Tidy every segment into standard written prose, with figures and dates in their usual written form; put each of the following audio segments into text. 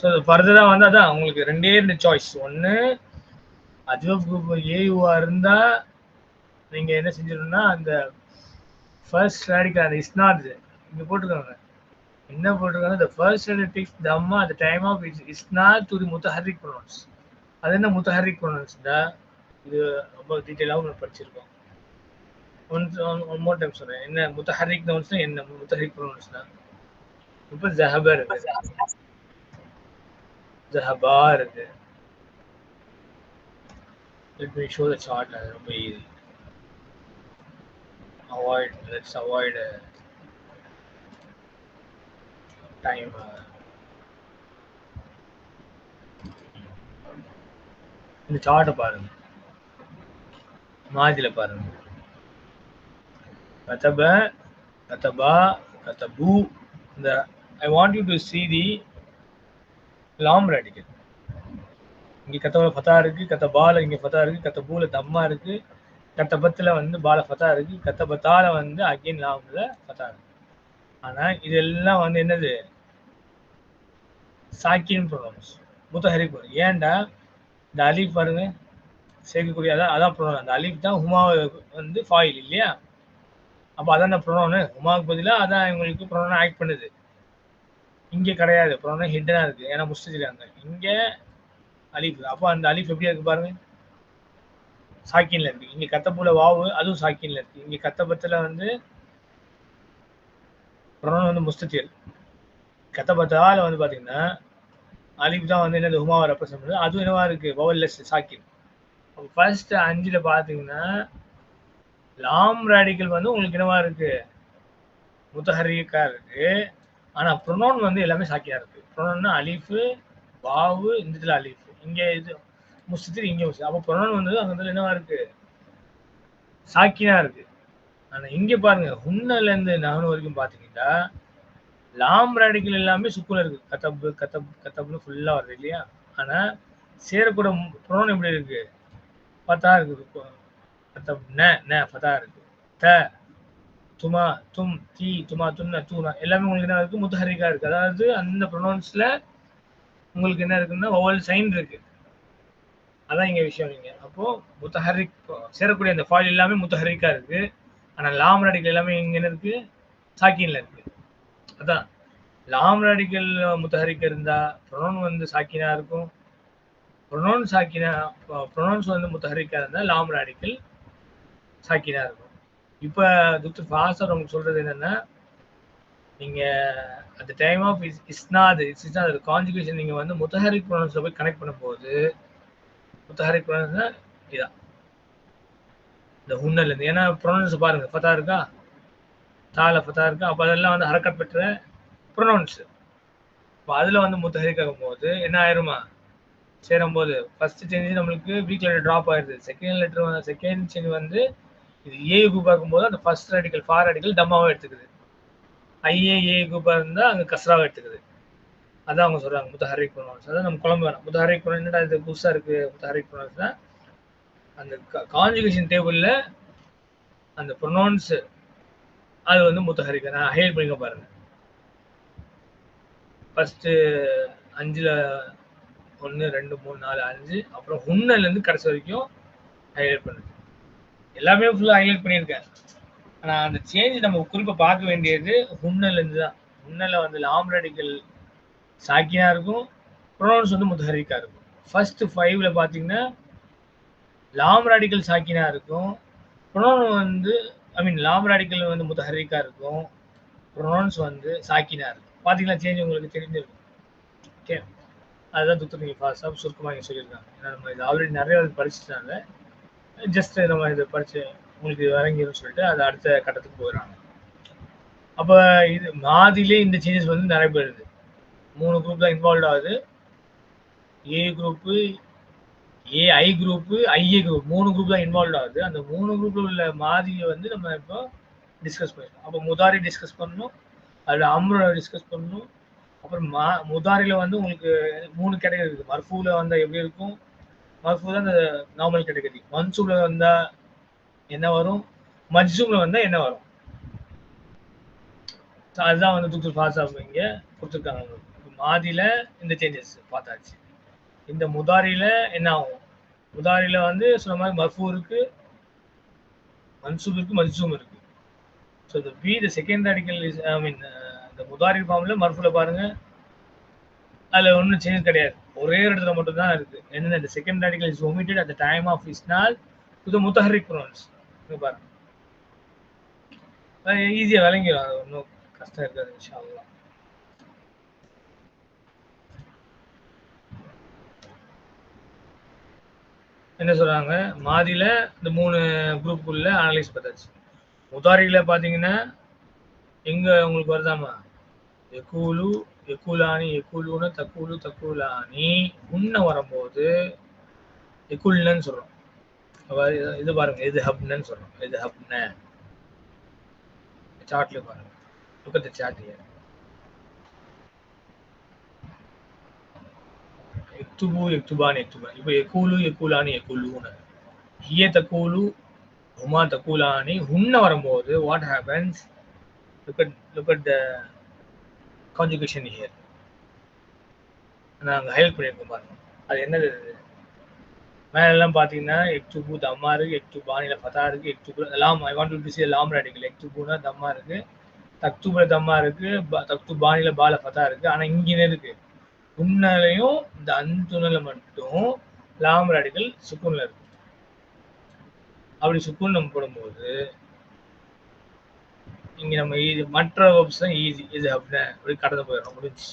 So ஃபர்தரா வந்து அதான் உங்களுக்கு ரெண்டே ரெண்டு சாய்ஸ். ஒன்று அஜ்வப் குரூப் ஏயுவா இருந்தா நீங்க என்ன செஞ்சிடணும்னா அந்த ஃபர்ஸ்ட் ரேடிக்கல் அந்த இஸ்னாத் இங்க போட்டுருக்காங்க. என்ன போட்டிருக்காங்க? the first radical dhamma at the time of isnad to the mutaharrik pronouns. அது என்ன mutaharrik pronouns டா? இது ரொம்ப டீடைலாவும் படிச்சிருக்கோம். ஒன் மோர் டைம் சொல்றேன். என்ன mutaharrik nouns என்ன mutaharrik pronouns னா? இப்போ zahaba இருக்கு, zahaba இருக்கு. Let me show the chart. ரொம்ப easy. Let's avoid time. இந்த சார்ட்டை பாருங்க, மாதில பாருங்க. கதப, கதபா, கதபு. இந்த I want you to see the lam radical. இங்க கதபல ஃபதா இருக்கு, கதபால இங்க ஃபதா இருக்கு, கதபூல தம்மா இருக்கு, கதபத்துல வந்து பால ஃபதா இருக்கு, கதபத்தால வந்து அகைன் லாம்ல ஃபதா இருக்கு. ஆனா இதெல்லாம் வந்து என்னது? சாக்கின் ப்ரொனவுன்ஸ், முத்தஹரிக் ப்ரொனவுன்ஸ். ஏன்டா இந்த அலிஃப் பாருங்க சேர்க்கக்கூடிய அதான் ப்ரொனவுன். அந்த அலிஃப் தான் ஹுமா வந்து ஃபாயில் இல்லையா? அப்போ அதான் ப்ரொனவுன். ஹுமாவுக்கு பதிலாக அதான் இவங்களுக்கு ப்ரொனவுன் ஆக்ட் பண்ணுது. இங்கே கிடையாது, ப்ரொனவுன் ஹிட்டனா இருக்கு. ஏன்னா முஸ்தஜிராங்க இங்க அலிஃப். அப்போ அந்த அலிஃப் எப்படி இருக்கு பாருங்க, சாக்கின்ல இருக்கு. இங்க கத்தப்புல வாவு அதுவும் சாக்கின்ல இருக்கு. இங்க கத்தபத்துல வந்து ப்ரொனவுன் வந்து முஸ்தஜிர். கத்தபத்தால வந்து பாத்தீங்கன்னா அலிஃப் தான் வந்து என்னது ஹுமாவை ரெப்ரசென்ட் பண்ணுது. அதுவும் என்னவா இருக்கு? வவல்லெஸ் சாக்கின். ஃபர்ஸ்ட் 5ல பாத்தீங்கன்னா லாம் ரேடிக்கல் வந்து உங்களுக்கு என்னவா இருக்கு? முத்தஹர்ரிக்கா இருக்கு. ஆனா ப்ரொனவுன் வந்து எல்லாமே சாக்கியா இருக்கு. ப்ரொனவுன்னா அலிஃப், வாவு, இந்த இடத்துல அலிஃப், இங்க இது முஸ்தஜிர், இங்க முஸ்தஜிர். அப்போ ப்ரொனவுன் வந்து அந்த இடத்துல என்னவா இருக்கு? சாக்கினா இருக்கு. ஆனா இங்க பாருங்க, ஹுன்னல இருந்து நஹ்னு வரைக்கும் பாத்தீங்கன்னா லாம் ரேடிக்கல் எல்லாமே சுக்குல இருக்கு. கதப் கதப் கதப்னு ஃபுல்லா வருது இல்லையா? ஆனா சேரக்கூட ப்ரொனவுன் எப்படி இருக்கு? ஃபதா இருக்கு. கதப் ந ஃபதா இருக்கு. த துமா தும் தி துமா துன்ன தூனா எல்லாமே உங்களுக்கு என்ன இருக்கு? முத்தஹர்ரிக்கா இருக்கு. அதாவது அந்த ப்ரொனவுன்ஸ்ல உங்களுக்கு என்ன இருக்குன்னா வவல் சைன் இருக்கு. அதான் இங்க விஷயம். நீங்க அப்போ முத்தஹர்ரிக் சேரக்கூடிய அந்த ஃபாயில் எல்லாமே முத்தஹர்ரிக்கா இருக்கு. ஆனா லாம் ரேடிக்கல் எல்லாமே இங்க என்ன இருக்கு? சாக்கின்ல இருக்கு. அதான் லாம் ரேடிக்கல் முத்தஹர்ரிக் இருந்தா ப்ரொனவுன் வந்து சாக்கினா இருக்கும். ப்ரொனவுன் சாக்கினா ப்ரொனவுன்ஸ் வந்து முத்தஹர்ரிக்கா இருந்தா லாம் ரேடிக்கல் சாக்கினா இருக்கும். இப்ப டாக்டர் ஃபாசர் உங்களுக்கு சொல்றது என்னன்னா, நீங்க at the time of isnad conjugation நீங்க வந்து முத்தஹர்ரிக் ப்ரொனவுன்ஸ்ல போய் கனெக்ட் பண்ணும்போது முத்தஹர்ரிக் ப்ரொனவுன்ஸ்னா இதான் இந்த ஹுன்னல இருந்து. ஏன்னா ப்ரொனவுன்ஸ் பாருங்க ஃபதா இருக்கா, தால ஃபதா இருக்கா. அப்ப அதெல்லாம் வந்து ஹரக்கத் பெற்ற ப்ரொனவுன்ஸ். அப்ப அதுல வந்து முத்தஹர்ரிக் ஆகும்போது என்ன ஆயிருமா? சேரும்போது ஃபர்ஸ்ட் சேஞ்ச் நம்மளுக்கு வீக் லெட்டர் டிராப் ஆயிருது. செகண்ட் சேஞ்ச் வந்து இது ஏக்கு பார்க்கும்போது அந்த ஃபர்ஸ்ட் ரேடிக்கல் ஃபார் ரேடிக்கல் தம்மாவை எடுத்துக்குது. ஐஏஏக்கு இருந்தா அங்க கஸ்ராவை எடுத்துக்குது. அதான் அவங்க சொல்றாங்க முத்தஹர்ரிக் ப்ரொனவுன்ஸ். அதான் நம்ம குழம்பு வேணும். முத்தஹர்ரிக் ப்ரொனவுன்ஸ் என்னடா இது புதுசா இருக்கு? முத்தஹர்ரிக் ப்ரொனவுன்ஸ்னா அந்த கான்ஜுகேஷன் டேபிள்ல அந்த ப்ரொனவுன்ஸ் அது வந்து முத்தஹர்ரிக். நான் ஹைலைட் பண்ணிக்க பாருங்க. ஃபர்ஸ்ட் 5ல 1 2 3 4 5 அப்புறம் ஹுன்னல இருந்து கடைசி வரைக்கும் ஹைலைட் பண்ணுது. எல்லாமே ஃபுல்லா ஹைலைட் பண்ணியிருக்கேன். ஆனா அந்த சேஞ்ச் நம்ம குறிப்பா பார்க்க வேண்டியது ஹுன்னல இருந்து தான். ஹுன்னல வந்து லாம் ரேடிக்கல் சாக்கினா இருக்கும், ப்ரொனவுன்ஸ் வந்து முத்தஹர்ரிக்கா இருக்கும். ஃபர்ஸ்ட் 5ல பாத்தீங்கன்னா லாம் ரேடிக்கல் சாக்கினா இருக்கும், ப்ரொனவுன் வந்து லாம் ரேடிக்கல் வந்து முத்தஹர்ரிக்கா இருக்கும், ப்ரொனவுன்ஸ் வந்து சாக்கினா இருக்கும். பாத்தீங்களா சேஞ்ச் உங்களுக்கு தெரிஞ்சிருக்கும். ஓகே, அதுதான் துத்து நீங்க ஃபாஸ்டா சுருக்கமா இங்க சொல்லியிருக்காங்க. ஏன்னா நம்ம இது ஆல்ரெடி நிறைய படிச்சுட்டாங்க. ஜஸ்ட் நம்ம இதை படிச்சு உங்களுக்கு இறங்கிடும் சொல்லிட்டு அது அடுத்த கட்டத்துக்கு போயிடறாங்க. அப்ப இது மாதிலே இந்த சேஞ்சஸ் வந்து நிறைய பேருது. 3 குரூப் தான் இன்வால்வ் ஆகுது. A group, AI group, IA group 3 group தான் இன்வால்வ் ஆகுது. அந்த 3 குரூப்ல உள்ள மாதியை வந்து நம்ம இப்போ டிஸ்கஸ் பண்ணிருக்கோம். அப்போ முதாரி டிஸ்கஸ் பண்ணணும், அதுல அம்ர டிஸ்கஸ் பண்ணணும். அப்புறம் முதாரில வந்து உங்களுக்கு 3 கேட்டகரி இருக்கு. மர்ஃபூல வந்தா எப்படி இருக்கும்? மர்ஃபூ தான் இந்த நார்மல் கேட்டகரி. மன்சூப்ல வந்தா என்ன வரும்? மஜ்சூம்ல வந்தா என்ன வரும்? அதுதான் வந்து துக்துல் ஃபாசா இங்க கொடுத்துருக்காங்க. மாதில இந்த சேஞ்சஸ் பார்த்தாச்சு. இந்த முதாரில என்ன ஆகும்? முதாரில வந்து சொன்ன மாதிரி மர்ஃபூ இருக்கு, மன்சூப் இருக்கு, மஜ்சூம் இருக்கு. So the second radical is இந்த முதாரி ஃபார்ம்ல மர்ஃபூல பாருங்க, அதுல ஒன்றும் சேஞ்ச் கிடையாது. ஒரே இடத்துல மட்டும் தான் இருக்கு. என்னன்னா the second radical is omitted at the time of isnad to the mutaharrik pronouns. பாருங்க, ஈஸியா விளங்கிடும். அது ஒன்றும் கஷ்டம் இருக்காது இன்ஷா அல்லாஹ். என்ன சொல்றாங்க? மாதில இந்த 3 குரூப்புக்குள்ள அனலைஸ் பார்த்தாச்சு. முதாரில பாத்தீங்கன்னா எங்க உங்களுக்கு வருதாமா? எக்கூலு, எக்கூலானி, எக்கூலூன, தக்கூலு, தக்கூலானி, உன்ன வரும்போது எக்குல்னு சொல்றோம். இது பாருங்க, இது ஹப்னன்னு சொல்றோம். இது ஹப்ன சார்ட்ல பாருங்க. look at the chart here. எக்துபு, எக்துபானி, எக்துபானி. இப்போ எக்கூலு, எக்கூலானி, எக்கூலூன. ஹிய தக்கூலு, ஹுமா தக்கூலானி, உன்ன வரும்போது what happens? look at the conjugation here. நாங்க ஹைலைட் பண்ணியிருக்கோம் பாருங்க. அது என்னது? மேலெல்லாம் பார்த்தீங்கன்னா எக்துபு தம்மா இருக்கு, எக்துபானில ஃபதா இருக்கு, எக்துபு லாம். ஐ வாண்ட் டு சே லாம் ரேடிக்கல். எக்துபுனா தம்மா இருக்கு, தக்துபுல தம்மா இருக்கு, தக்துபானில பால ஃபதா இருக்கு. ஆனா இங்க என்ன இருக்கு? உன்னலையும் இந்த அந்துணல மட்டும் லாம் ரேடிக்கல் சுக்குன்ல இருக்கு. அப்படி சுக்குன் நம்ம போடும்போது இங்க நம்ம மற்ற வெர்ப்ஸ் தான் ஈஸி. இது அப்படி கடந்து போயிடும், முடிஞ்சு.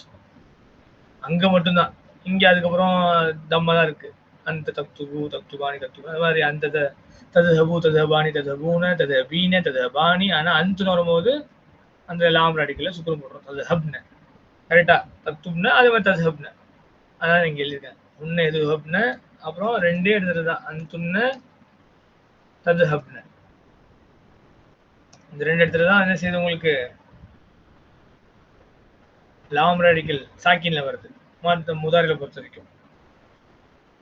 அங்க மட்டும்தான். இங்க அதுக்கப்புறம் தம்ம தான் இருக்கு. அந்த தக்துபு, தக்துபானி, தக்துபு, அது மாதிரி அந்த ததுஹபு, ததுஹபானி, ததுஹபூன, ததுஹபீன, ததுஹபானி. ஆனா அந்துன்னு வரும்போது அந்த லாம் ரேடிக்கல்ல சுக்குன் போடுறோம். ததுஹப்ன. கரெக்டா? தக்துப்ன அதே மாதிரி ததுஹப்ன. அதான் இங்க எழுதியிருக்கேன். உன்ன எதுஹப்ன, அப்புறம் ரெண்டே எடுத்துட்டு தான் அந்துன்ன, ததுஹப்ன. இந்த ரெண்டு இடத்துல தான் என்ன செய்யுது உங்களுக்கு? லாம் ரேடிக்கல் சாக்கின்ல வருது முதாரில பொறுத்த வரைக்கும்.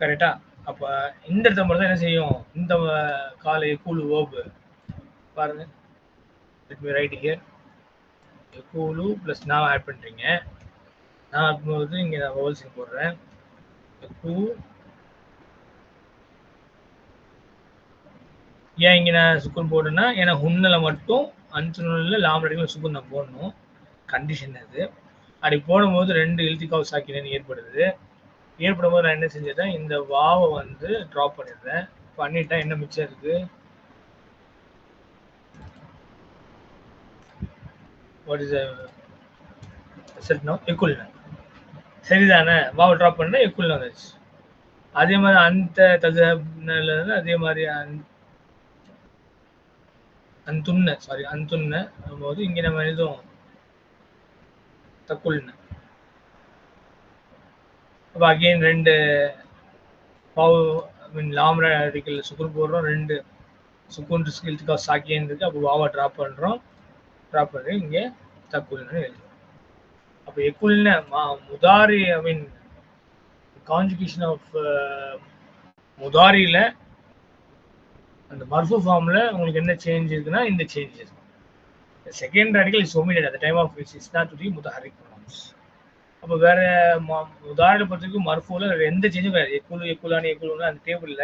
கரெக்டா? அப்ப இந்த இடத்துல மட்டும் தான் என்ன செய்யும்? இந்த கால எக்கூலு வேர்பு பாருங்க. let me write here. எக்கூலு பிளஸ் நான் ஆட் பண்றீங்க. நான் ஆகும்போது இங்க நான் வவல்ஸ் போடுறேன். எக்கூ. ஏன் இங்க நான் சுக்குன் போடுறேன்னா, ஏன்னா ஹுன்னல மட்டும் அன்சுனல்ல லாம் ரேடிக்கல் சுக்குன் நான் போடணும். கண்டிஷன் அது. அப்படி போடும்போது 2 இல்திகாவ் சாக்கினன் ஏற்படுது. ஏற்படும் போது நான் என்ன செஞ்சிட்டேன்? இந்த வாவை வந்து ட்ராப் பண்ணிடுறேன். பண்ணிட்டா என்ன மிச்சம் இருக்கு? What is set no? எக்குல்ன. சரிதானே? வாவை ட்ராப் பண்ணா எக்குல்ன வந்துச்சு. அதே மாதிரி அந்த ததுஹப்னல இருந்து அதே மாதிரி அந்துன்ன, சாரி அந்துன்ன போது இங்க நம்ம எழுதுவோம் தக்குல்ன. அப்ப அகைன் 2 வாவு லாம் ரேடிக்கல் சுக்குன் போடுறோம். 2 சுக்குன் இல்திகாவ் சாக்கின் இருக்கு. அப்போ வாவை ட்ராப் பண்றோம். ட்ராப் பண்ணி இங்க தக்குல்னு எழுதுறோம். அப்ப எக்குல்ன முதாரி கான்ஜுகேஷன் ஆஃப் முதாரியில அந்த மர்ஃபு ஃபார்ம்ல உங்களுக்கு என்ன சேஞ்ச் இருக்குன்னா இந்த changes. Second radical is omitted at the time of which is not to be mutaharrik pronouns. அப்ப வேற முதாரில பொறுத்தவரைக்கும் மர்ஃபுல எந்த சேஞ்சும் கிடையாது. எக்குலு, எக்குலானி, எக்குலுன்னு அந்த டேபிள்ல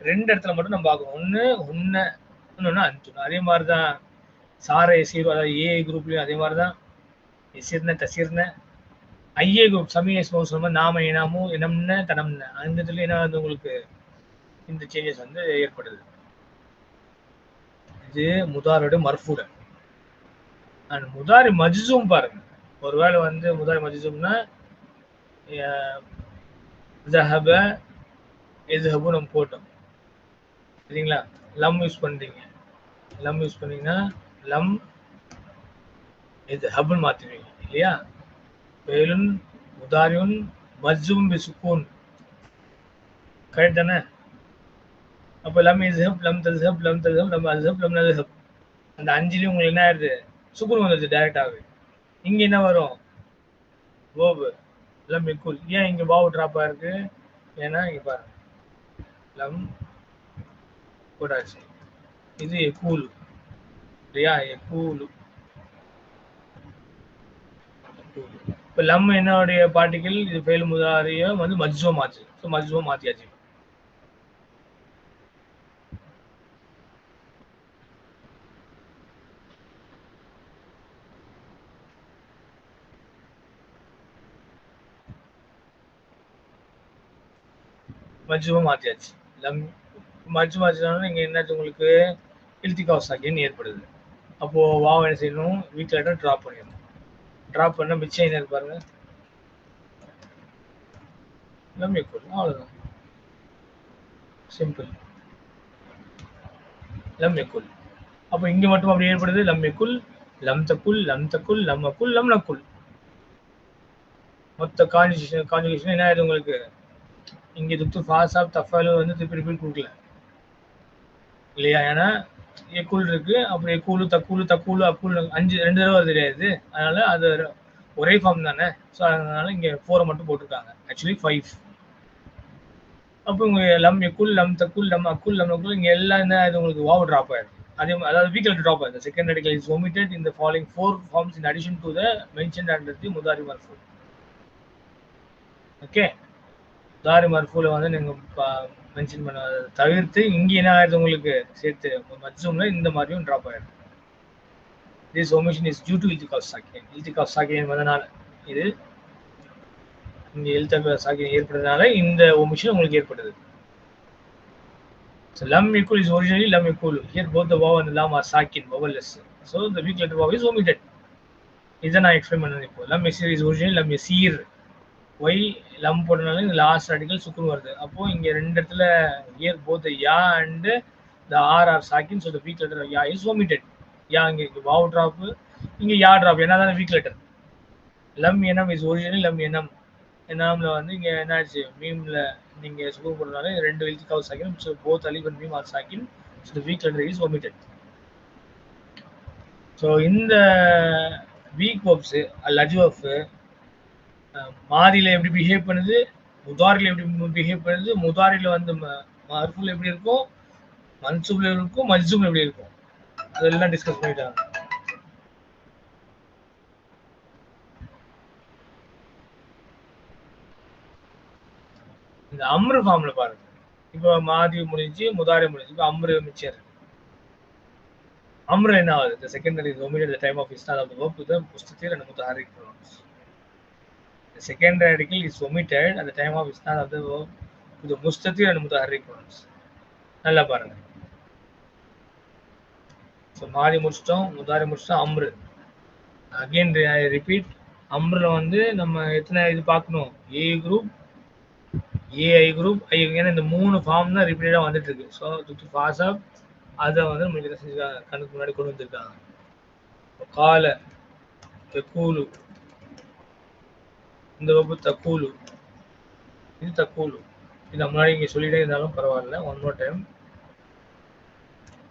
2 இடத்துல மட்டும் நம்ம பார்க்கணும். ஒன்னு உன்ன, இன்னொன்னு அந்துன். அதே மாதிரி தான் சார எசீர், அதாவது ஏ குரூப்லயும் அதே மாதிரி தான் எசீர்ன, தசீர்ன. ஐஏ குரூப் சமய சொன்ன நாம இனாமு, இனம்ன, தனம்ன. அந்த இதுல என்ன வந்து உங்களுக்கு இந்த சேஞ்சஸ் வந்து ஏற்படுது. இது முதாரோட மர்ஃபூல. அண்ட் முதாரி மஜ்சூம் பாருங்க. ஒருவேளை வந்து முதாரி மஜ்சூம்னா ஸஹப, இஸ்ஹபு நம்ம போட்டோம். சரிங்களா? லம் யூஸ் பண்றீங்க. லம் யூஸ் பண்ணீங்கன்னா லம் இஸ்ஹபுன்னு மாத்துவீங்க இல்லையா? ஃபெயிலுன் முதாரியுன் மஜ்சூம் பிசுக்கூன். கரெக்ட் தானே? அப்போ லம் இஸ்ஹப், லம் தஸ்ஹப், லம் தஸ்ஹப், லம் அஸ்ஹப், லம் நஸ்ஹப். அந்த 5லயும் உங்களுக்கு என்ன ஆயிருது? சுக்குன் வந்துருது டைரக்டாவே. இங்க என்ன வரும்? வேர்பு லம் எக்குல். ஏன் இங்க வாவு ட்ராப்பா இருக்கு? ஏன்னா இங்க பாருங்க லம் போட்டாச்சு. இது எக்கூலு இல்லையா? எக்கூலு. இப்போ லம் என்னுடைய பார்ட்டிகல் இது ஃபெயில் முதாரியை வந்து மஜ்ஜுவா மாற்று. ஸோ மஜ்ஜுவா மாற்றியாச்சு. மஜ்ஜுவா மாற்றியாச்சு. லம் மஜ்ஜு மாற்றினாலும் இங்கே என்னாச்சு உங்களுக்கு இல்திகாஸ் சாக்கின் ஏற்படுது. அப்போது வாவ் என்ன செய்யணும், வீக் லெட்டர் ட்ராப் பண்ணிடணும். ட்ராப் பண்ண மிச்சம் என்ன பாருங்க, லம் யக்குல். அவ்வளோதான், சிம்பிள். லம் யக்குல். அப்போ இங்கே மட்டும் அப்படி ஏற்படுது. லம் யக்குல், லம் தக்குல், லம் தக்குல், லம் அக்குல், லம் நக்குல். மொத்த கான்ஜுகேஷன் என்ன ஆயிடுது உங்களுக்கு, இங்கே துத்து ஃபாசாப் தஃபாலு வந்து திருப்பி ரிப்பீட் கொடுக்கல இல்லையா? ஏன்னா எக்குல் இருக்கு, அப்புறம் எக்கூலு தக்கூலு தக்கூலு அக்குல் 2 தடவை தெரியாது. அதனால அது ஒரே ஃபார்ம் தானே. ஸோ அதனால இங்கே 4 மட்டும் போட்டிருக்காங்க, ஆக்சுவலி 5. அப்போ உங்க லம் எக்குல், லம் தக்குல், லம் அக்குல், லம் அக்குல் இங்கே எல்லாம் என்ன ஆயிடுது உங்களுக்கு, வாவ் ட்ராப் ஆயிடும். அதே அதாவது வீக் லெட்டர் ட்ராப் ஆயிடுது. Second radical is omitted in the following 4 forms in addition to the mentioned under the முதாரி மர்ஃபூ. ஓகே, முதாரி மர்ஃபூல வந்து நீங்கள் மென்ஷன் பண்ண தவிர்த்து இங்கே என்ன ஆயிடுது உங்களுக்கு சேர்த்து மஜ்ஜூம்ல இந்த மாதிரியும் ட்ராப் ஆயிடும். This omission is due to iltiqaf sakin. iltiqaf sakin என்பதனால இது இங்க iltiqaf sakin ஏற்படுறதுனால இந்த omission உங்களுக்கு ஏற்படுது. So lam yakul is originally lam yakul. Here both the vav and the lam are sakin, vowelless. So the weak letter vav is omitted. இதை நான் explain பண்ணது. இப்போ lam yasir is originally lam yasir. why lam போட்டனால இந்த last radical சுக்குன் வருது. அப்போ இங்க ரெண்டு இடத்துல here both the ya and the r are sakin, so the weak letter ya is omitted. யா இங்கே வாவ் ட்ராப், இங்கே யா ட்ராப். ஏன்னா தான் வீக் லெட்டர். லம் எனம் இஸ் ஒரிஜினல் லம் எனம். எனாம்ல வந்து இங்கே என்னாச்சு, மீம்ல நீங்கள் சுகர் போடுறதுனால 2 இல்திகாவ் சாக்கின். ஸோ போத் அலிஃப் அண்ட் மீம் ஆர் சாக்கின். So the weak letter is omitted. So இந்த வீக் வர்ப்ஸு லஜ்வஃப் மாதியில் எப்படி பிஹேவ் பண்ணுது, முதாரியில் எப்படி பிஹேவ் பண்ணுது, முதாரியில் வந்து மர்ஃபூல் எப்படி இருக்கும், மன்சூப்ல இருக்கும், மஜ்ஜூம் எப்படி இருக்கும், அதெல்லாம் டிஸ்கஸ் பண்ணிட்டாங்க. இந்த அம்ரு ஃபார்ம்ல பாருங்க. இப்போ மாதி முடிஞ்சு முதாரி முடிஞ்சு, இப்போ அம்ரு மிச்சம் இருக்கு. அம்ரு என்ன ஆகுது, the secondary is omitted at the time of isnad of the verb to the mustatir and mutaharrik pronouns. The second radical is omitted at the time of isnad of the verb to the mustatir and mutaharrik pronouns. நல்லா பாருங்க. So மாதி முடிச்சிட்டோம், முதாரி முடிச்சிட்டோம், அம்ரு. Again I repeat, அம்ருல வந்து நம்ம எத்தனை இது பார்க்கணும், ஏ குரூப், ஏஐ குரூப், ஐ. ஏன்னா இந்த 3 ஃபார்ம் தான் ரிப்பீட்டடாக வந்துட்டு இருக்கு. ஸோ துத்து ஃபாசாப் அதை வந்து நம்மளுக்கு என்ன செஞ்சுருக்காங்க, கண்ணுக்கு முன்னாடி கொண்டு வந்திருக்காங்க. கால தக்கூலு, இந்த வகுப்பு தக்கூலு, இது தக்கூலு. இது முன்னாடி இங்கே சொல்லிட்டே இருந்தாலும் பரவாயில்ல, ஒன் மோர் டைம்.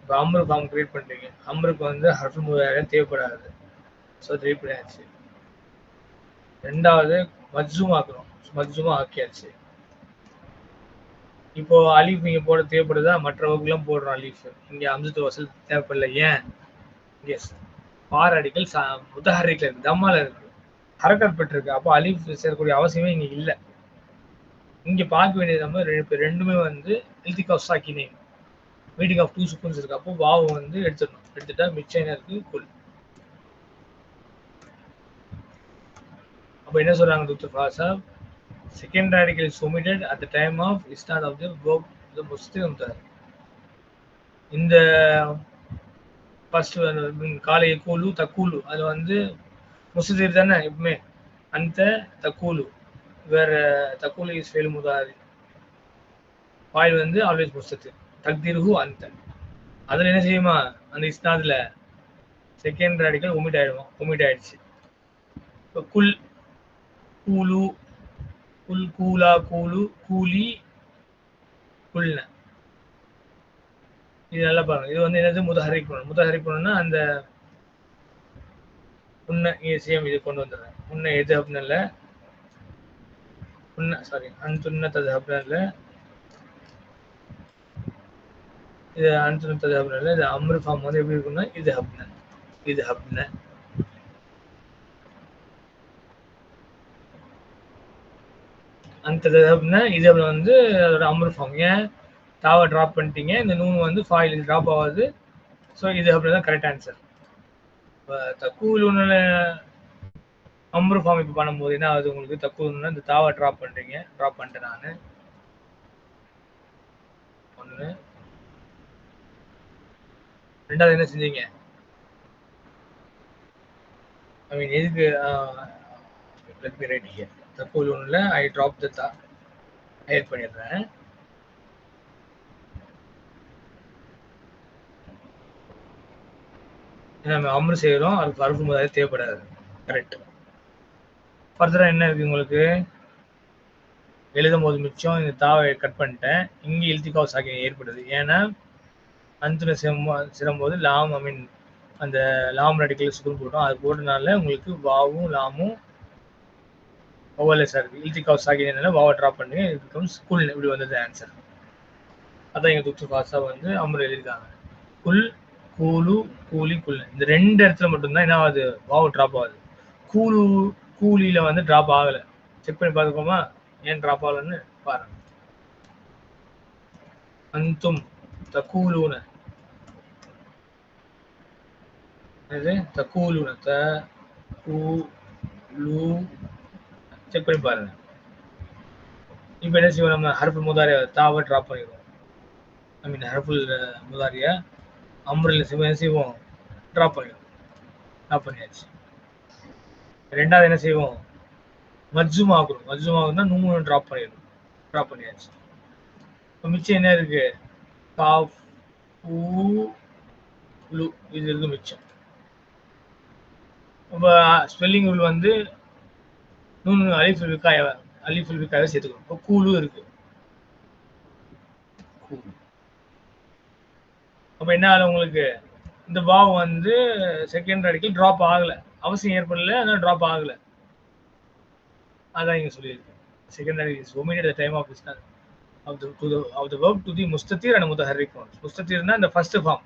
இப்போ அம்ரு ஃபார்ம் கிரியேட் பண்ணுறீங்க. அம்ருக்கு வந்து ஹர்ஃபுல் முதாரி தேவைப்படாது. ஸோ அது ரீப்ளே ஆச்சு. ரெண்டாவது மஜ்ஜூம் ஆக்கணும். மஜ்ஜூமா ஆக்கியாச்சு. இப்போ அலீஃப் இங்கே போட தேவைப்படுதா, மற்ற வகுப்புலாம் போடுறோம் அலீஃப். இங்கே அம்சத்து வசல் தேவைப்படல. ஏன், இங்கே பார் அடிக்கல் முத்தஹர்ரிக்ல இருக்கு, தம்மால இருக்கு, ஹரக்கத் பெற்றிருக்கு. அப்போ அலீஃப் சேரக்கூடிய அவசியமே இங்கே இல்லை. இங்கே பார்க்க வேண்டியது நம்ம ரெண்டுமே வந்து இல்திகாஃப் சாக்கினே, மீட்டிங் ஆஃப் 2 சுக்குன்ஸ் இருக்கு. அப்போ வாவ் வந்து எடுத்துடணும். எடுத்துட்டா மிச்சம் என்ன இருக்கு, குல். அப்போ என்ன சொல்றாங்க துத்து ஃபாசாப், second radical is omitted at the time of isnad of the verb the mustatir mutaharrik. இந்த ஃபர்ஸ்ட் காலை கூலு தக்கூலு அது வந்து முஸ்தீர் தானே எப்பவுமே, அந்த தக்கூலு வேற தக்கூலு இஸ் ஃபெயில் முதாரி, வாயில் வந்து ஆல்வேஸ் முஸ்தீர், தக்தீருஹு அந்த. அதில் என்ன செய்யுமா, அந்த இஸ்னாதில் செகண்ட் ரேடிக்கல் ஒமிட் ஆயிடுமா, ஒமிட் ஆயிடுச்சு. இப்போ குல் கூலு, குல் கூலா கூலு, கூலி குல்ன. இது நல்லா பாருங்க. இது வந்து என்னது, முத்தஹர்ரிக் ப்ரொனவுன். முத்தஹர்ரிக் ப்ரொனவுன்னா அந்த உன்ன சேம் இது கொண்டு வந்துடுறேன். உன்ன எது அப்படின்னு இல்லை, உன்ன சாரி அன்துன்னத்தது அப்படின்னு இல்லை, இது அன்துன்னத்தது அப்படின்னு இல்லை. இது அம்ரு ஃபார்ம் வந்து எப்படி இருக்குன்னா, இது ஹப்ன, இது ஹப்ன. அந்த ததஹப்னா இதஹப்ல வந்து அதோட அம்ரு ஃபார்ம். ஏன் தாவ டிராப் பண்ணிட்டீங்க, இந்த நூன் வந்து ஃபாயில் டிராப் ஆகாது. ஸோ இதஹப்ல தான் கரெக்ட் ஆன்சர். இப்போ தக்கூலுன்னு அம்ரு ஃபார்ம் இப்போ பண்ணும்போது என்ன ஆகுது உங்களுக்கு? தக்கூலுன்னா இந்த தாவ டிராப் பண்றீங்க, டிராப் பண்ணிட்டேன் நான். ஒன்று, ரெண்டாவது என்ன செஞ்சீங்க? ஐ மீன் எதுக்கு let me write here. தக்கூலுன்ல ஐ டிராப் த தா ஹைட் பண்ணிடுறேன். நம்ம அம்ரு செய்கிறோம், அதுக்கு அருஃபு முதாரி தேவைப்படாது. கரெக்ட். ஃபர்தராக என்ன இருக்குது உங்களுக்கு? எழுதும் போது மிச்சம் இந்த தாவை கட் பண்ணிட்டேன். இங்கே இல்திகாவ் சாக்கின் ஏற்படுது. ஏன்னா அந்துன சிரம்போது லாம் ஐ மீன் அந்த லாம் அடிக்கல சுக்குன் போட்டோம். அது போட்டனால உங்களுக்கு வாவும் லாமும் ஓவர்லெஸ்ஸாக இருக்குது. இல்திகாவ் சாக்கினால வாவை ட்ராப் பண்ணி இதுக்கு ஸ்கூல் இப்படி வந்தது ஆன்சர். அதான் எங்கள் துக்து ஃபாஸாக வந்து அம்ரு எழுதியிருக்காங்க. குல், கூலு, கூலி, குல். இந்த 2 இடத்துல மட்டும்தான் என்ன ஆகுது? வாவு ட்ராப் ஆகுது. கூலு, கூலியில் வந்து ட்ராப் ஆகலை. செக் பண்ணி பார்த்துக்கோமா ஏன் ட்ராப் ஆகலன்னு பாருங்க. அந்தும் தக்கூலூன இது தக்கூலூன த கூ லூ செக் பண்ணி பாருங்க. இப்போ என்ன செய்வோம்? நம்ம ஹர்ஃபுல் முதாரியா தாவை ட்ராப் பண்ணிடுவோம். ஐ மீன் ஹர்ஃபுல் முதாரியா அம்ரில் என்ன செய்வோம்? ட்ராப் பண்ணிடுவோம். ட்ராப் பண்ணியாச்சு. ரெண்டாவது என்ன செய்வோம்? மஜ்ஜும் ஆகணும். மஜ்ஜும் ஆகுதுன்னா நூன் ட்ராப் பண்ணிடணும். ட்ராப் பண்ணியாச்சு. இப்போ மிச்சம் என்ன இருக்கு? காஃப், ஊ, லு இது இருக்கு மிச்சம். இப்போ ஸ்பெல்லிங் ரூல் வந்து நூன் அலிஃபுல் விக்காயை சேர்த்துக்கணும். இப்போ கூலு இருக்கு. அப்போ என்ன ஆகல உங்களுக்கு? இந்த வாவ் வந்து செகண்ட் அடிக்கல் ட்ராப் ஆகலை. அவசியம் ஏற்படல, அதனால ட்ராப் ஆகலை. அதான் இங்கே சொல்லியிருக்கு. செகண்ட் அடிக்கல் is omitted at the time of this of the verb to the mustatir and mutaharrik nouns. முஸ்தத்திர்னா இந்த ஃபர்ஸ்ட் ஃபார்ம்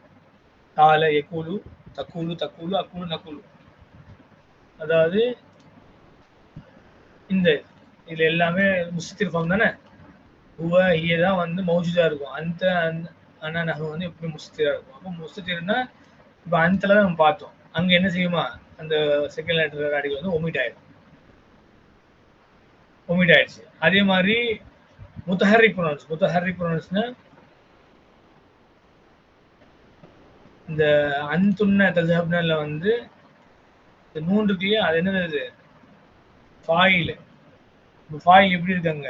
கால, எக்கூலு, தக்கூலு, தக்கூலு, அக்கூலு, நக்கூலு. அதாவது இந்த இதுல எல்லாமே முஸ்தத்திர் ஃபார்ம் தானே. ஹுவ ஹிய தான் வந்து மௌஜூதா இருக்கும். அந்த அண்ணா நகை வந்து எப்படி முஸ்தத்திரா இருக்கும். அப்போ முஸ்தத்திர்னா இப்போ அந்தல தான் நம்ம பார்த்தோம். அங்க என்ன செய்யுமா? அந்த செகண்ட் லெட்டர் அடிக்கல் வந்து ஒமிட் ஆயிடும். ஒமிட் ஆயிடுச்சு. அதே மாதிரி முத்தஹர்ரிக் ப்ரொனவுன்ஸ்னா இந்த அன்துன்ன தஜஹப்னால வந்து இந்த நூன் இருக்கு இல்லையா? அது என்னது? ஃபாயில். இப்போ ஃபாயில் எப்படி இருக்காங்க?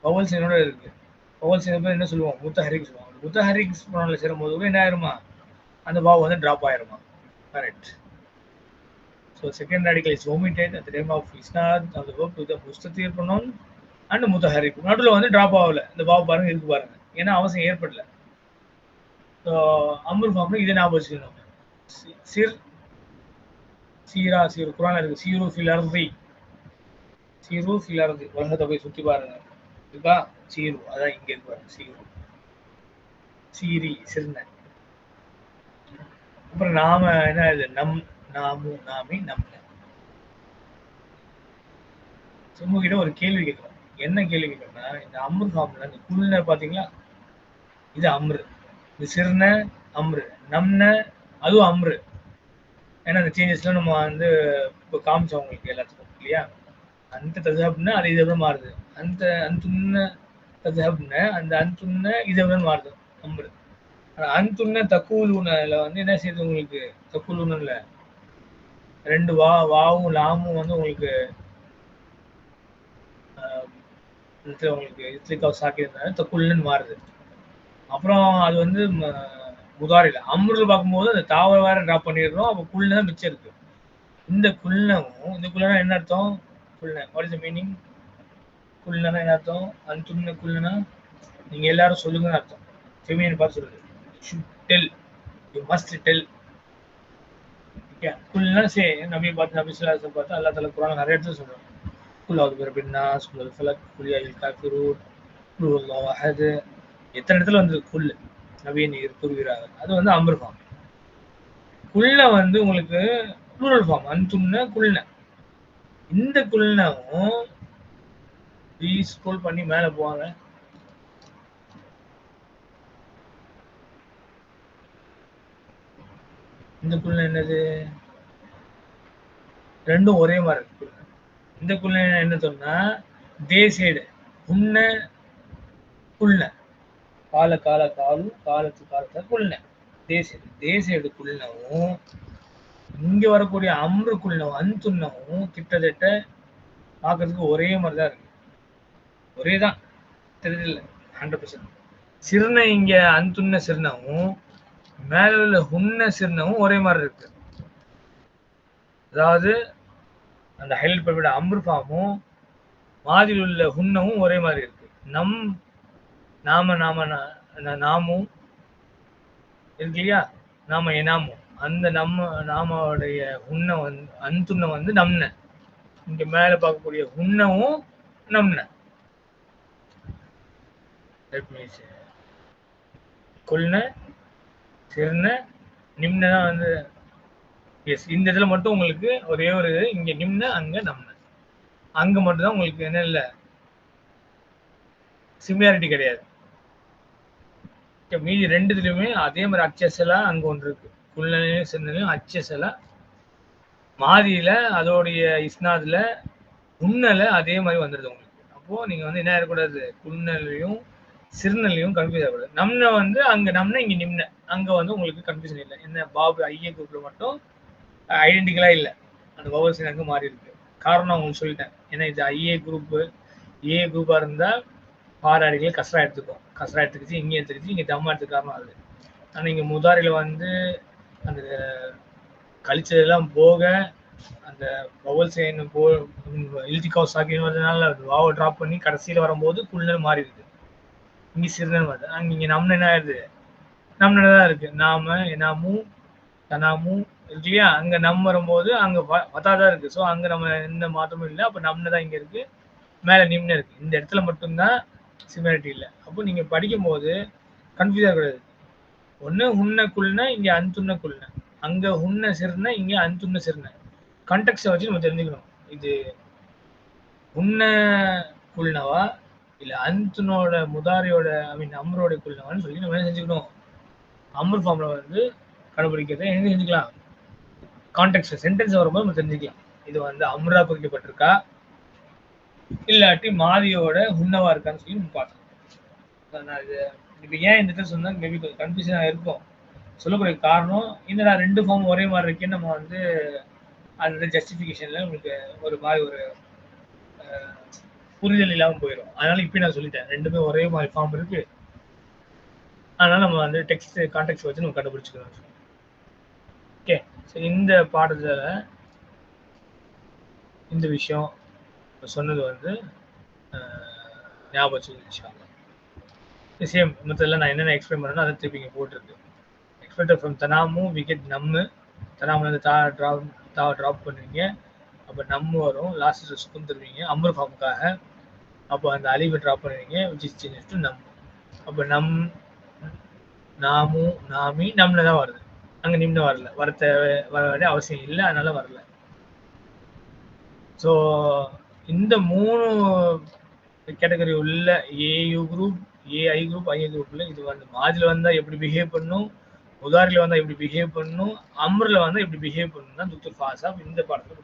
வவல் சைனோட இருக்கு. வவல் சைன் என்ன சொல்லுவோம்? முத்தஹர்ரிக் சொல்லுவாங்க. முத்தஹர்ரிக் ப்ரொனவுன்ல சேரும்போது என்ன ஆயிருமா? அந்த வாவ் வந்து டிராப் ஆயிருமா? Correct. So second radical is omitted at the time of isnad of the verb to the mustatir pronoun and mutaharrik. நடுவுல வந்து டிராப் ஆகல. இந்த வாவ் பாருங்க இருக்கு பாருங்க. ஏன்னா அவசியம் ஏற்படல. ஸோ அம்ரு ஃபார்ம்ல இதை ஞாபகம் வச்சுக்கணும். சிர், சீரா, சீரு குரான்ல இருக்கு. சீரு ஃபில் அர்தி, சீரு ஃபில் அர்தி. உலகத்தை போய் சுற்றி பாருங்க. இருக்கா? சீரு அதான் இங்க இருக்கு பாருங்க. சீரு, சீரி, சிறுன. அப்புறம் நாம என்ன இது? நம், நாமு, நாமி, நம்ம. உங்ககிட்ட ஒரு கேள்வி கேட்கலாம். என்ன கேள்வி கேட்கறேன்னா, இந்த அம்ரு ஃபார்ம்ல இந்த குல்ன பாத்தீங்களா? இது அம்ரு. இது சிறுன அம்ரு. நம்ன அதுவும் அம்ரு. ஏன்னா அந்த சேஞ்சஸ்லாம் நம்ம வந்து இப்போ காமிச்சோம் உங்களுக்கு எல்லாத்துக்கும் இல்லையா? அந்த தஜஹப்னா அது இதை மாறுது. அந்த அந்துன்ன தஜஹப்னா அந்த அந்துன்ன இதை மாறுது அம்ரு. அந்துன்ன தக்கூலூனல வந்து என்ன செய்யுது உங்களுக்கு? தக்கூலூனல 2 வாவும் லாமும் வந்து உங்களுக்கு உங்களுக்கு இஸ்லிகாவ் சாக்கினால தக்குல்னு மாறுது. அப்புறம் அது வந்து முதாரில அம்ருல பார்க்கும்போது அந்த தாவ வேற டிராப் பண்ணிடுறோம். அப்போ குல்ல தான் மிச்சம் இருக்கு. இந்த குல்னவும் இந்த குல்லனா என்ன அர்த்தம்? குல்ன வாட் இஸ் த மீனிங்? குல்னா என்ன அர்த்தம்? அந்துன்ன குல்னா நீங்க எல்லாரும் சொல்லுங்கன்னு அர்த்தம். ஃபெமினின் பார்த்து சொல்லுது. Should tell, you must tell. Okay, குல்னா சே நபி பார்த்து நபி ஸல்லல்லாஹு அலைஹி வஸல்லம் பார்த்து அல்லாஹ் தஆலா குர்ஆன்ல நிறைய இடத்துல சொல்றாங்க. குல் அவுது பிறப்பின் நாஸ், குல் அல் ஃபலக், குல் யா அய்யுல் காஃபிரூன், குல் ஹுவல்லாஹு அஹத். எத்தனை இடத்துல வந்து குல் நபியை நீர் கூறுகிறார்கள். அது வந்து அம்ரு ஃபார்ம். குல்ல வந்து உங்களுக்கு ப்ளூரல் ஃபார்ம் அன்துன்ன குல்ன. இந்த குல்னவும் ஸ்க்ரோல் பண்ணி மேல போவாங்க. இந்த குள்ள என்னது? ரெண்டும் ஒரே மாதிரி இருக்கு. இந்த குள்ள என்ன சொன்னா தேசேடு உன்ன குள்ள கால கால காலு காலத்து காலத்த குள்ள தேசேடு குள்ளவும் இங்க வரக்கூடிய அம்ரு குள்ளவும் அந்துண்ணவும் கிட்டத்தட்ட பார்க்கறதுக்கு ஒரே மாதிரி தான் இருக்கு. ஒரே தான் தெரியல 100%. சிறுனை இங்க அந்துண்ண சிறுனவும் மேல உள்ள உன்ன சிறுனவும் ஒரே மாதிரி இருக்கு. அதாவது அந்த ஹைலைட் பண்ண அம்ரு ஃபார்மும் மாதில் உள்ள உண்ணவும் ஒரே மாதிரி இருக்கு. நாமும் இருக்கு இல்லையா, நாம எனாமும் அந்த நாமோடைய உண்ண வந்து அந்துண்ண வந்து நம்ன, இங்க மேல பார்க்கக்கூடிய உண்ணவும் நம்ன. கொல்ன சிறுன நிம்ன தான் வந்து எஸ். இந்த இதுல மட்டும் உங்களுக்கு ஒரே ஒரு இங்க நிம்ன அங்க நம்ன, அங்க மட்டும் தான் உங்களுக்கு என்ன இல்லை சிமிலாரிட்டி கிடையாது. மீதி ரெண்டுத்துலயுமே அதே மாதிரி அச்சசலா அங்க ஒன்று இருக்கு. குள்ளனையும் சிறுநிலையும் அச்சசலா, மாதியில அதோடைய இஸ்னாதுல உன்னல அதே மாதிரி வந்துடுது உங்களுக்கு. அப்போ நீங்க வந்து என்ன ஆயிடக்கூடாது, குன்னலையும் சிறுநிலையும் கன்ஃபியூஸ் ஆகக்கூடாது. நம்ன வந்து அங்க நம்ன இங்க நிம்ன, அங்க வந்து உங்களுக்கு கன்ஃபியூஷன் இல்லை. என்ன பாபு ஐஏ குரூப்ல மட்டும் ஐடென்டிக்கலா இல்லை, அந்த வவல்ஸ் அங்க மாறி இருக்கு. காரணம் உங்களுக்கு சொல்லிட்டேன். ஏன்னா இது ஐஏ குரூப் ஏ குரூப்பா இருந்தா பாராடிகளை கசரா எடுத்துக்கும், கசரா எடுத்துக்கிச்சு இங்கே எடுத்துக்கிச்சு இங்கே தம்மா எடுத்துக்க காரணம் அது. ஆனால் இங்கே முதாரில வந்து அந்த கழிச்சதெல்லாம் போக அந்த வவல் செயன் இல்திகாவ் சாக்கின்னு வரதுனால வாவை ட்ராப் பண்ணி கடைசியில் வரும்போது குள்ளல் மாறி இருக்கு. இங்கே சிறுநல் வருது. அங்கே இங்கே நம்ம என்ன ஆயிடுது, நம்ம தான் இருக்கு. நாம எனாமும் தனாமும் இருக்கு இல்லையா, அங்கே நம்ம வரும்போது அங்கே வத்தாதான் இருக்கு. ஸோ அங்கே நம்ம எந்த மாற்றமும் இல்லை. அப்போ நம்ம தான் இங்கே இருக்கு, மேலே நிம்ன இருக்கு. இந்த இடத்துல மட்டும்தான் சிமிலாரிட்டி இல்லை. அப்போ நீங்க படிக்கும் போது கன்ஃபியூஸ் ஆகக்கூடாது. ஒன்று உன்ன குள்ன இங்க அந்துண்ண குள்ன, அங்க உன்ன சிறுன இங்க அந்துண்ண சிறுன. கான்டெக்ஸ்ட வச்சு நம்ம தெரிஞ்சுக்கணும், இது உன்ன குள்னவா இல்ல அந்துனோட முதாரியோட அம்ரோட குள்னவான்னு சொல்லி நம்ம என்ன செஞ்சுக்கணும், அம்ரு ஃபார்ம்ல வந்து கண்டுபிடிக்கிறத எங்க செஞ்சுக்கலாம், கான்டெக்ஸ்ட் சென்டென்ஸ் வரும்போது நம்ம தெரிஞ்சுக்கலாம். இது வந்து அம்ரா குறிக்கப்பட்டிருக்கா இல்லாட்டி மாதியோட உன்னவா இருக்கான்னு சொல்லி நம்ம பார்க்கணும். நான் இது இப்போ ஏன் இந்த இடத்துல சொன்னா மேபி கொஞ்சம் கன்ஃபியூஷனாக இருக்கும். சொல்லக்கூடிய காரணம் என்னடா ரெண்டு ஃபார்ம் ஒரே மாதிரி இருக்கேன்னு நம்ம வந்து அந்த ஜஸ்டிஃபிகேஷன்ல உங்களுக்கு ஒரு மாதிரி ஒரு புரிதல் இல்லாமல் போயிடும். அதனால இப்போ நான் சொல்லிட்டேன் ரெண்டுமே ஒரே மாதிரி ஃபார்ம் இருக்கு. அதனால நம்ம வந்து டெக்ஸ்ட் கான்டெக்ட் வச்சு நம்ம கண்டுபிடிச்சிக்கலாம். ஓகே, சரி. இந்த பாடத்துல இந்த விஷயம் சொன்னது வந்து ஞாபகம் வச்சுக்கலாம். சேம் மொத்தத்தில் நான் என்னென்ன எக்ஸ்பிளைன் பண்ணணும் அதை திருப்பி இங்கே போட்டிருக்கு. எக்ஸ்பெக்டட் ஃப்ரம் தனாமும் விக்கெட் நம்ம, தனாமு வந்து தா ட்ராப் பண்ணுவீங்க, அப்போ நம்ம வரும், லாஸ்ட் சுக்கும் தருவீங்க அம்ரு ஃபார்முக்காக. அப்போ அந்த அலிவை ட்ராப் பண்ணுவீங்க, விச் இஸ் சேஞ்ச் டு நம். அப்போ நாமு நாமி நம்மள தான் வருது, அங்கே நிம்ன வரல, வர வேண்டிய அவசியம் இல்லை, அதனால வரல. ஸோ இந்த மூணு கேட்டகரி உள்ள AU group AI group IA குரூப்ல இது வந்து மாதில வந்தா எப்படி பிஹேவ் பண்ணும், முதாரில வந்தா எப்படி பிஹேவ் பண்ணும், அம்ரில் வந்தா எப்படி பிஹேவ் பண்ணணும் தான் துக்தர் ஃபாசாப் இந்த பாடத்தில்